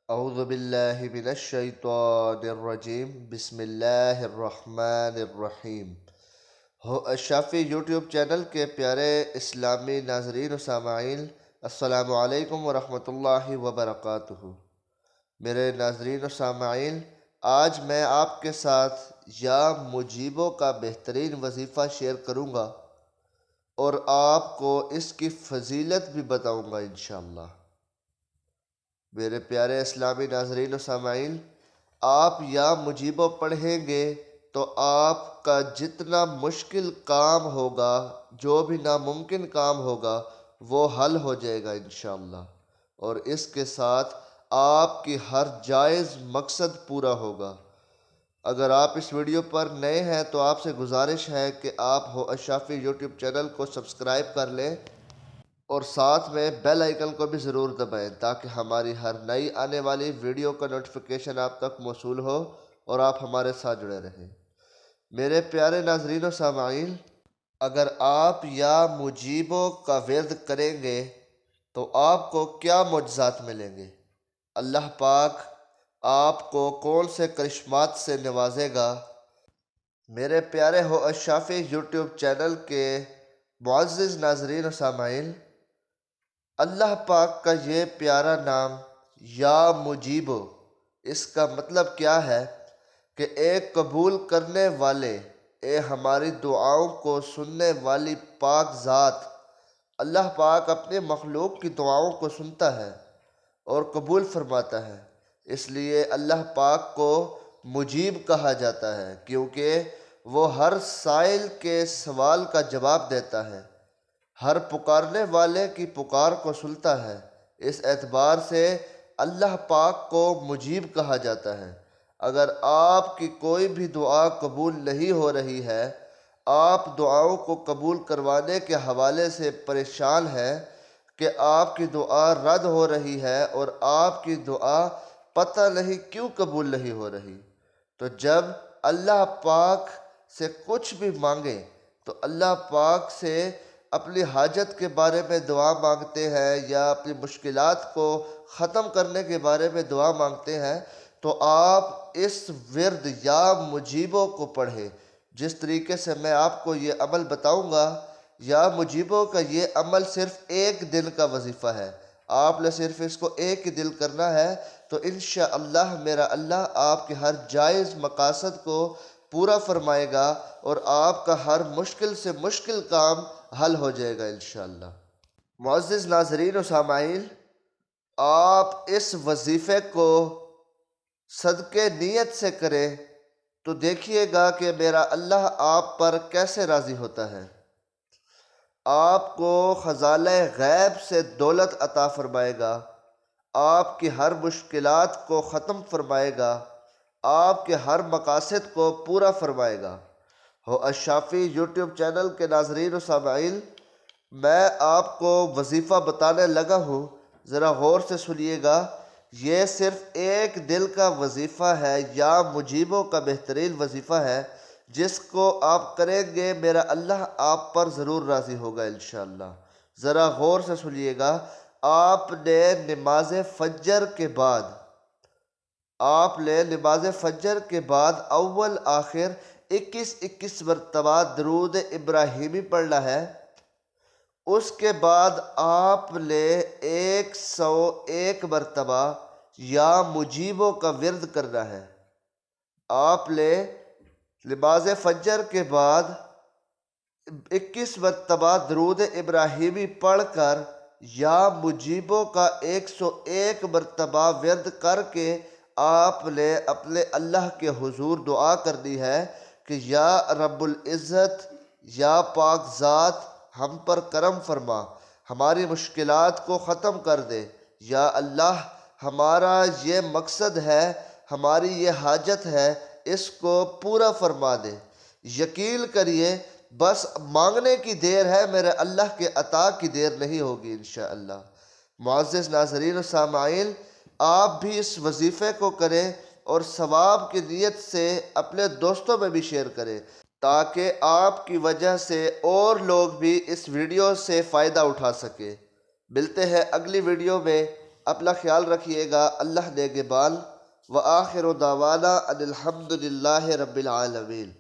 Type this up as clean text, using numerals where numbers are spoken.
اعوذ باللہ من الشیطان الرجیم بسم اللہ الرحمن الرحیم۔ شافی یوٹیوب چینل کے پیارے اسلامی ناظرین و سامعین، السلام علیکم ورحمۃ اللہ وبرکاتہ۔ میرے ناظرین و سامعین، آج میں آپ کے ساتھ یا مجیبوں کا بہترین وظیفہ شیئر کروں گا اور آپ کو اس کی فضیلت بھی بتاؤں گا انشاءاللہ۔ میرے پیارے اسلامی ناظرین و سامعین، آپ یا مجیبوں پڑھیں گے تو آپ کا جتنا مشکل کام ہوگا، جو بھی ناممکن کام ہوگا، وہ حل ہو جائے گا انشاءاللہ، اور اس کے ساتھ آپ کی ہر جائز مقصد پورا ہوگا۔ اگر آپ اس ویڈیو پر نئے ہیں تو آپ سے گزارش ہے کہ آپ ہو الشافی یوٹیوب چینل کو سبسکرائب کر لیں اور ساتھ میں بیل آئیکن کو بھی ضرور دبائیں تاکہ ہماری ہر نئی آنے والی ویڈیو کا نوٹیفیکیشن آپ تک موصول ہو اور آپ ہمارے ساتھ جڑے رہیں۔ میرے پیارے ناظرین و سامعین، اگر آپ یا مجیبوں کا ورد کریں گے تو آپ کو کیا معجزات ملیں گے؟ اللہ پاک آپ کو کون سے کرشمات سے نوازے گا؟ میرے پیارے ہو الشافی یوٹیوب چینل کے معزز ناظرین و سامعین، اللہ پاک کا یہ پیارا نام یا مجیبو، اس کا مطلب کیا ہے کہ ایک قبول کرنے والے، ہماری دعاؤں کو سننے والی پاک ذات۔ اللہ پاک اپنے مخلوق کی دعاؤں کو سنتا ہے اور قبول فرماتا ہے، اس لیے اللہ پاک کو مجیب کہا جاتا ہے، کیونکہ وہ ہر سائل کے سوال کا جواب دیتا ہے، ہر پکارنے والے کی پکار کو سنتا ہے۔ اس اعتبار سے اللہ پاک کو مجیب کہا جاتا ہے۔ اگر آپ کی کوئی بھی دعا قبول نہیں ہو رہی ہے، آپ دعاؤں کو قبول کروانے کے حوالے سے پریشان ہیں کہ آپ کی دعا رد ہو رہی ہے اور آپ کی دعا پتہ نہیں کیوں قبول نہیں ہو رہی، تو جب اللہ پاک سے کچھ بھی مانگیں تو اللہ پاک سے اپنی حاجت کے بارے میں دعا مانگتے ہیں یا اپنی مشکلات کو ختم کرنے کے بارے میں دعا مانگتے ہیں، تو آپ اس ورد یا مجیبوں کو پڑھیں۔ جس طریقے سے میں آپ کو یہ عمل بتاؤں گا، یا مجیبوں کا یہ عمل صرف ایک دن کا وظیفہ ہے، آپ نے صرف اس کو ایک ہی دن کرنا ہے، تو انشاءاللہ میرا اللہ آپ کے ہر جائز مقاصد کو پورا فرمائے گا اور آپ کا ہر مشکل سے مشکل کام حل ہو جائے گا انشاءاللہ۔ معزز ناظرین و سامعین، آپ اس وظیفے کو صدقے نیت سے کریں تو دیکھیے گا کہ میرا اللہ آپ پر کیسے راضی ہوتا ہے۔ آپ کو خزانہ غیب سے دولت عطا فرمائے گا، آپ کی ہر مشکلات کو ختم فرمائے گا، آپ کے ہر مقاصد کو پورا فرمائے گا۔ ہو الشافی یوٹیوب چینل کے ناظرین و سامعین، میں آپ کو وظیفہ بتانے لگا ہوں، ذرا غور سے سنیے گا۔ یہ صرف ایک دل کا وظیفہ ہے یا مجیبوں کا بہترین وظیفہ ہے، جس کو آپ کریں گے میرا اللہ آپ پر ضرور راضی ہوگا انشاءاللہ۔ ذرا غور سے سنیے گا۔ آپ نے نماز فجر کے بعد اول آخر 21 مرتبہ درود ابراہیمی پڑھنا ہے۔ اس کے بعد آپ نے 101 مرتبہ یا مجیبوں کا ورد کرنا ہے۔ آپ نے نماز فجر کے بعد 21 مرتبہ درود ابراہیمی پڑھ کر یا مجیبوں کا 101 مرتبہ ورد کر کے آپ نے اپنے اللہ کے حضور دعا کرنی ہے کہ یا رب العزت، یا پاک ذات، ہم پر کرم فرما، ہماری مشکلات کو ختم کر دے۔ یا اللہ، ہمارا یہ مقصد ہے، ہماری یہ حاجت ہے، اس کو پورا فرما دے۔ یقین کریے بس مانگنے کی دیر ہے، میرے اللہ کے عطا کی دیر نہیں ہوگی انشاءاللہ۔ معزز ناظرین و سامعین، آپ بھی اس وظیفے کو کریں اور ثواب کی نیت سے اپنے دوستوں میں بھی شیئر کریں تاکہ آپ کی وجہ سے اور لوگ بھی اس ویڈیو سے فائدہ اٹھا سکیں۔ ملتے ہیں اگلی ویڈیو میں۔ اپنا خیال رکھیے گا، اللہ نگہبان۔ وآخر دعوانا ان الحمد للہ رب العالمین۔